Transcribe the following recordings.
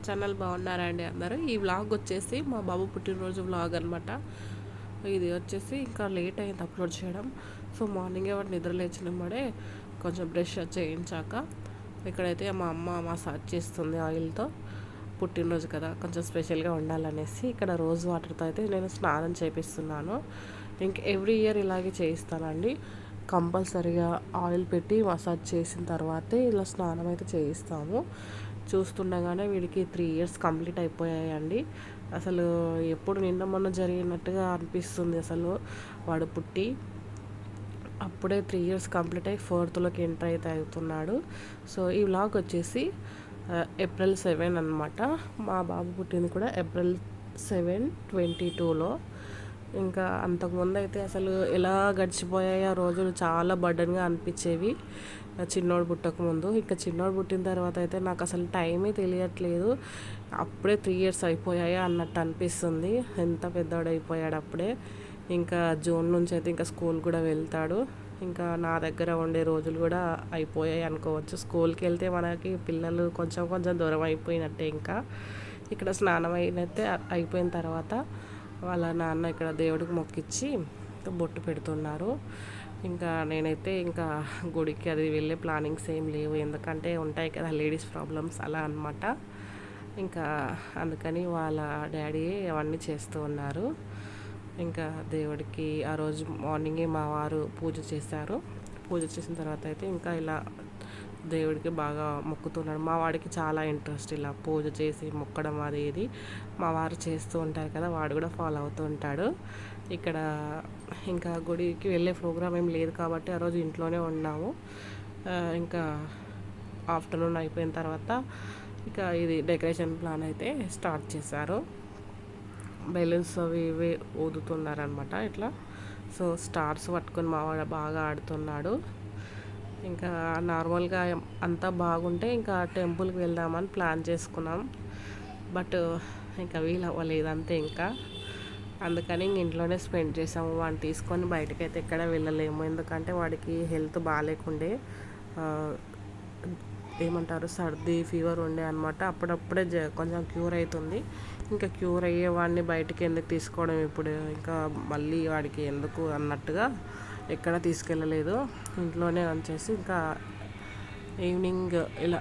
Channel బాగున్నారా అండి అందరూ. ఈ వ్లాగ్ వచ్చేసి మా బాబు పుట్టినరోజు వ్లాగ్ అనమాట. ఇది వచ్చేసి ఇంకా లేట్ అయింది అప్లోడ్ చేయడం. సో మార్నింగే వాడు నిద్ర లేచినప్పుడే కొంచెం బ్రష్ చేయించాక ఇక్కడైతే మా అమ్మ మసాజ్ చేస్తుంది ఆయిల్తో. పుట్టినరోజు కదా కొంచెం స్పెషల్గా ఉండాలనేసి ఇక్కడ రోజ్ వాటర్తో అయితే నేను స్నానం చేపిస్తున్నాను. ఎవ్రీ ఇయర్ ఇలాగే చేయిస్తానండి. కంపల్సరీగా ఆయిల్ పెట్టి మసాజ్ చేసిన తర్వాతే ఇలా స్నానం అయితే చేయిస్తాము. చూస్తుండగానే వీడికి 3 ఇయర్స్ కంప్లీట్ అయిపోయాయండి. అసలు ఎప్పుడు నిన్న మొన్న జరిగినట్టుగా అనిపిస్తుంది. అసలు వాడు పుట్టి అప్పుడే 3 ఇయర్స్ కంప్లీట్ అయ్యి 4థ్లోకి ఎంటర్ అయితే అవుతున్నాడు. సో ఈ వ్లాగ్ వచ్చేసి ఏప్రిల్ 7 అనమాట. మా బాబు పుట్టింది కూడా ఏప్రిల్ 7, 2022లో. ఇంకా అంతకుముందు అయితే అసలు ఎలా గడిచిపోయాయి ఆ రోజులు, చాలా బర్డన్గా అనిపించేవి చిన్నోడు పుట్టకముందు. ఇంకా చిన్నోడు పుట్టిన తర్వాత అయితే నాకు అసలు టైమే తెలియట్లేదు. అప్పుడే 3 ఇయర్స్ అయిపోయాయి అన్నట్టు అనిపిస్తుంది. ఎంత పెద్దోడు అయిపోయాడు అప్పుడే. ఇంకా జూన్ నుంచి అయితే ఇంకా స్కూల్ కూడా వెళ్తాడు. ఇంకా నా దగ్గర ఉండే రోజులు కూడా అయిపోయాయి అనుకోవచ్చు. స్కూల్కి వెళ్తే మనకి పిల్లలు కొంచెం కొంచెం దూరం అయిపోయినట్టే. ఇంకా ఇక్కడ స్నానం అయినైతే అయిపోయిన తర్వాత వాళ్ళ నాన్న ఇక్కడ దేవుడికి మొక్కిచ్చి బొట్టు పెడుతున్నారు. ఇంకా నేనైతే ఇంకా గుడికి అది వెళ్ళే ప్లానింగ్స్ ఏం లేవు, ఎందుకంటే ఉంటాయి కదా లేడీస్ ప్రాబ్లమ్స్ అలా అనమాట. ఇంకా అందుకని వాళ్ళ డాడీ అవన్నీ చేస్తూ ఉన్నారు. ఇంకా దేవుడికి ఆ రోజు మార్నింగే మా వారు పూజ చేశారు. పూజ చేసిన తర్వాత అయితే ఇంకా ఇలా దేవుడికి బాగా మొక్కుతున్నాడు. మా వాడికి చాలా ఇంట్రెస్ట్ ఇలా పూజ చేసి మొక్కడం అది ఇది. మా వారు చేస్తూ ఉంటారు కదా, వాడు కూడా ఫాలో అవుతూ ఉంటాడు. ఇక్కడ ఇంకా గుడికి వెళ్ళే ప్రోగ్రామ్ ఏం లేదు కాబట్టి ఆ రోజు ఇంట్లోనే ఉన్నాము. ఇంకా ఆఫ్టర్నూన్ అయిపోయిన తర్వాత ఇక ఇది డెకరేషన్ ప్లాన్ అయితే స్టార్ట్ చేశారు. బెలూన్స్ అవి ఇవి ఊదుతున్నారనమాట ఇట్లా. సో స్టార్స్ పట్టుకొని మా వాడు బాగా ఆడుతున్నాడు. ఇంకా నార్మల్గా అంతా బాగుంటే ఇంకా టెంపుల్కి వెళ్దామని ప్లాన్ చేసుకున్నాం. బట్ ఇంకా వీలు అవ్వలేదు అంతే. ఇంకా అందుకని ఇంట్లోనే స్పెండ్ చేసాము. వాడిని తీసుకొని బయటకైతే ఎక్కడ వెళ్ళలేము, ఎందుకంటే వాడికి హెల్త్ బాగాలేకుండే, ఏమంటారు సర్ది ఫీవర్ ఉండే అనమాట. అప్పుడప్పుడే కొంచెం క్యూర్ అవుతుంది. ఇంకా క్యూర్ అయ్యే వాడిని బయటికి ఎందుకు తీసుకోవడం ఇప్పుడు, ఇంకా మళ్ళీ వాడికి ఎందుకు అన్నట్టుగా ఎక్కడ తీసుకెళ్ళలేదు. ఇంట్లోనే ఉంచేసి ఇంకా ఈవినింగ్ ఇలా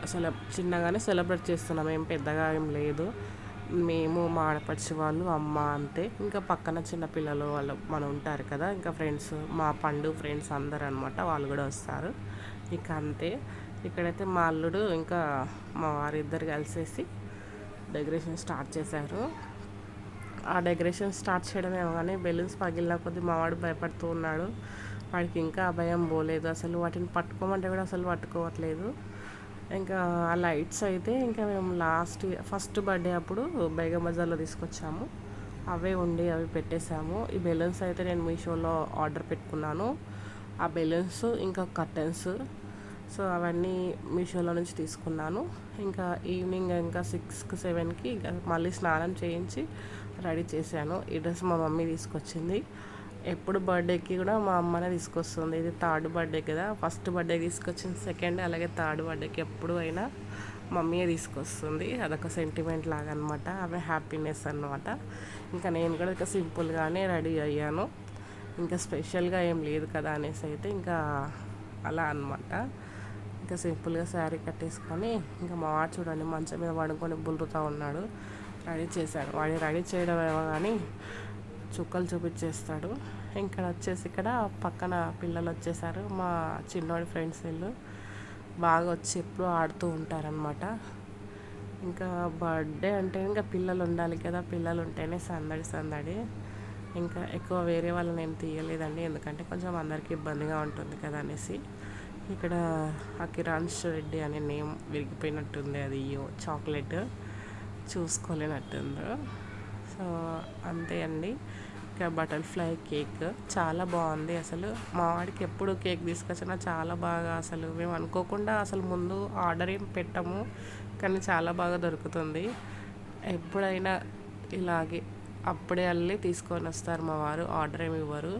చిన్నగానే సెలబ్రేట్ చేస్తున్నాం. ఏం పెద్దగా ఏం లేదు. మేము మా ఆడపడిచి వాళ్ళు అమ్మ అంతే. ఇంకా పక్కన చిన్నపిల్లలు వాళ్ళు మనం ఉంటారు కదా, ఇంకా ఫ్రెండ్స్ మా పండు ఫ్రెండ్స్ అందరు అనమాట, వాళ్ళు కూడా వస్తారు. ఇక అంతే. ఇక్కడైతే మా అల్లుడు ఇంకా మా వారిద్దరు కలిసేసి డెకరేషన్ స్టార్ట్ చేశారు. ఆ డెకరేషన్ స్టార్ట్ చేయడమేమో కానీ బెలూన్స్ పగిలిన కొద్దీ మావాడు భయపడుతూ ఉన్నాడు. వాడికి ఇంకా భయం పోలేదు. అసలు వాటిని పట్టుకోమంటే కూడా అసలు పట్టుకోవట్లేదు. ఇంకా ఆ లైట్స్ అయితే ఇంకా మేము ఫస్ట్ బర్త్డే అప్పుడు బేగం బజార్లో తీసుకొచ్చాము. అవే ఉండి అవి పెట్టేశాము. ఈ బెలూన్స్ అయితే నేను మీషోలో ఆర్డర్ పెట్టుకున్నాను. ఆ బెలూన్స్ ఇంకా కర్టెన్స్, సో అవన్నీ మీషోలో నుంచి తీసుకున్నాను. ఇంకా ఈవినింగ్ ఇంకా 6కి 7కి మళ్ళీ స్నానం చేయించి రెడీ చేశాను. ఈ డ్రెస్ మా మమ్మీ తీసుకొచ్చింది. ఎప్పుడు బర్త్డేకి కూడా మా అమ్మనే తీసుకొస్తుంది. ఇది 3rd బర్త్డే కదా, ఫస్ట్ బర్త్డేకి తీసుకొచ్చింది, సెకండ్ అలాగే 3rd బర్త్డేకి ఎప్పుడు అయినా మమ్మీయే తీసుకొస్తుంది. అదొక సెంటిమెంట్ లాగా అనమాట, ఆమె హ్యాపీనెస్ అనమాట. ఇంకా నేను కూడా ఇక సింపుల్గానే రెడీ అయ్యాను. ఇంకా స్పెషల్గా ఏం లేదు కదా అనేసి అయితే ఇంకా అలా అనమాట. ఇంకా సింపుల్గా శారీ కట్టేసుకొని ఇంకా మా వాడు చూడండి మంచం మీద పడుకొని బుల్లుతూ ఉన్నాడు. రెడీ చేశాడు. వాడి రెడీ చేయడం ఏమో కానీ చుక్కలు చూపించేస్తాడు. ఇక్కడ పక్కన పిల్లలు వచ్చేసారు. మా చిన్నోడి ఫ్రెండ్స్ వీళ్ళు బాగా వచ్చి ఎప్పుడు ఆడుతూ ఉంటారనమాట. ఇంకా బర్త్డే అంటే ఇంకా పిల్లలు ఉండాలి కదా, పిల్లలు ఉంటేనే సందడి సందడి. ఇంకా ఎక్కువ వేరే వాళ్ళని ఏం తీయలేదండి, ఎందుకంటే కొంచెం అందరికీ ఇబ్బందిగా ఉంటుంది కదా అనేసి. ఇక్కడ అకిరాన్స్ రెడ్డి అనే నేమ్ విరిగిపోయినట్టుంది, అది చాక్లెట్ చూసుకోలేనట్టుంది. సో అంతే అండి. ఇంకా బటర్ఫ్లై కేక్ చాలా బాగుంది. అసలు మా వాడికి ఎప్పుడు కేక్ తీసుకొచ్చినా చాలా బాగా, అసలు మేము అనుకోకుండా అసలు ముందు ఆర్డర్ ఏం పెట్టాము కానీ చాలా బాగా దొరుకుతుంది. ఎప్పుడైనా ఇలాగే అప్పుడే వెళ్ళి తీసుకొని వస్తారు మా వారు, ఆర్డర్ ఏమి ఇవ్వరు.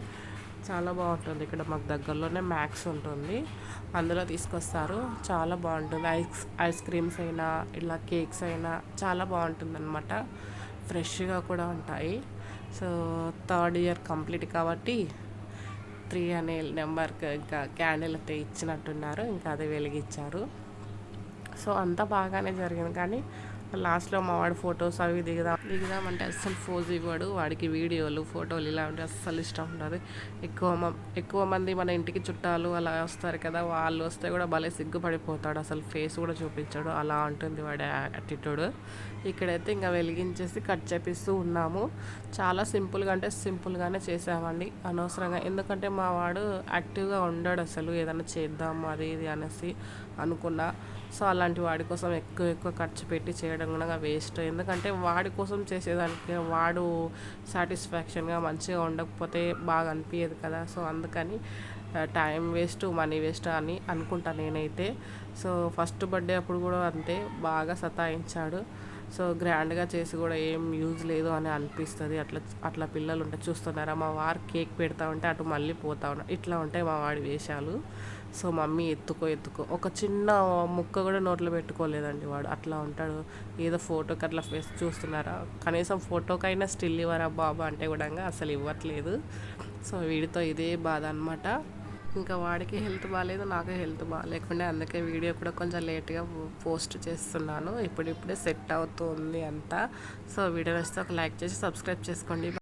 చాలా బాగుంటుంది. ఇక్కడ మాకు దగ్గరలోనే మ్యాక్స్ ఉంటుంది, అందులో తీసుకొస్తారు. చాలా బాగుంటుంది. ఐస్ క్రీమ్స్ అయినా ఇలా కేక్స్ అయినా చాలా బాగుంటుంది అనమాట. ఫ్రెష్గా కూడా ఉంటాయి. సో థర్డ్ ఇయర్ కంప్లీట్ కాబట్టి 3 అనే నెంబర్కి ఇంకా క్యాండిల్ అయితే ఇచ్చినట్టున్నారు, ఇంకా అదే వెలిగించారు. సో అంతా బాగానే జరిగింది. కానీ లాస్ట్లో మా వాడు ఫొటోస్ అవి దిగుదామంటే అస్సలు ఫోజ్ ఇవ్వడు. వాడికి వీడియోలు ఫోటోలు ఇలా ఉంటే అస్సలు ఇష్టం ఉండదు. ఎక్కువ మంది మన ఇంటికి చుట్టాలు అలా వస్తారు కదా, వాళ్ళు వస్తే కూడా భలే సిగ్గుపడిపోతాడు, అసలు ఫేస్ కూడా చూపించాడు. అలా ఉంటుంది వాడి యాటిట్యూడ్. ఇక్కడైతే ఇంకా వెలిగించేసి కట్ చేపిస్తూ ఉన్నాము. చాలా సింపుల్గా అంటే సింపుల్గానే చేసామండి, అనవసరంగా. ఎందుకంటే మా వాడు యాక్టివ్గా ఉండడు అసలు, ఏదైనా చేద్దాము అది ఇది అనేసి అనుకున్నా. సో అలాంటి వాడి కోసం ఎక్కువ ఖర్చు పెట్టి చేయడం కూడా వేస్ట్. ఎందుకంటే వాడి కోసం చేసేదానికి వాడు సాటిస్ఫాక్షన్గా మంచిగా ఉండకపోతే బాగా అనిపించదు కదా. సో అందుకని టైం వేస్ట్ మనీ వేస్ట్ అని అనుకుంటా నేనైతే. సో ఫస్ట్ బర్త్డే అప్పుడు కూడా అంతే, బాగా సతాయించాడు. సో గ్రాండ్గా చేసి కూడా ఏం యూజ్ లేదు అని అనిపిస్తుంది. అట్లా పిల్లలు ఉంటే చూస్తున్నారా, మా వారు కేక్ పెడతా ఉంటే అటు మళ్ళీ పోతా ఉన్నారు. ఇట్లా ఉంటాయి మా వాడి వేషాలు. సో మమ్మీ ఎత్తుకో ఒక చిన్న ముక్క కూడా నోట్లో పెట్టుకోలేదండి వాడు, అట్లా ఉంటాడు. ఏదో ఫోటోకి అట్లా ఫేస్ చూస్తున్నారా, కనీసం ఫోటోకైనా స్టిల్ ఇవ్వరా బాబా అంటే కూడా అసలు ఇవ్వట్లేదు. సో వీడితో ఇదే బాధ అనమాట. ఇంకా వాడికి హెల్త్ బాగాలేదు, నాకు హెల్త్ బాగాలేకుండా, అందుకే వీడియో కూడా కొంచెం లేట్గా పోస్ట్ చేస్తున్నాను. ఇప్పుడిప్పుడే సెట్ అవుతుంది అంతా. సో వీడియో వస్తే ఒక లైక్ చేసి సబ్స్క్రైబ్ చేసుకోండి.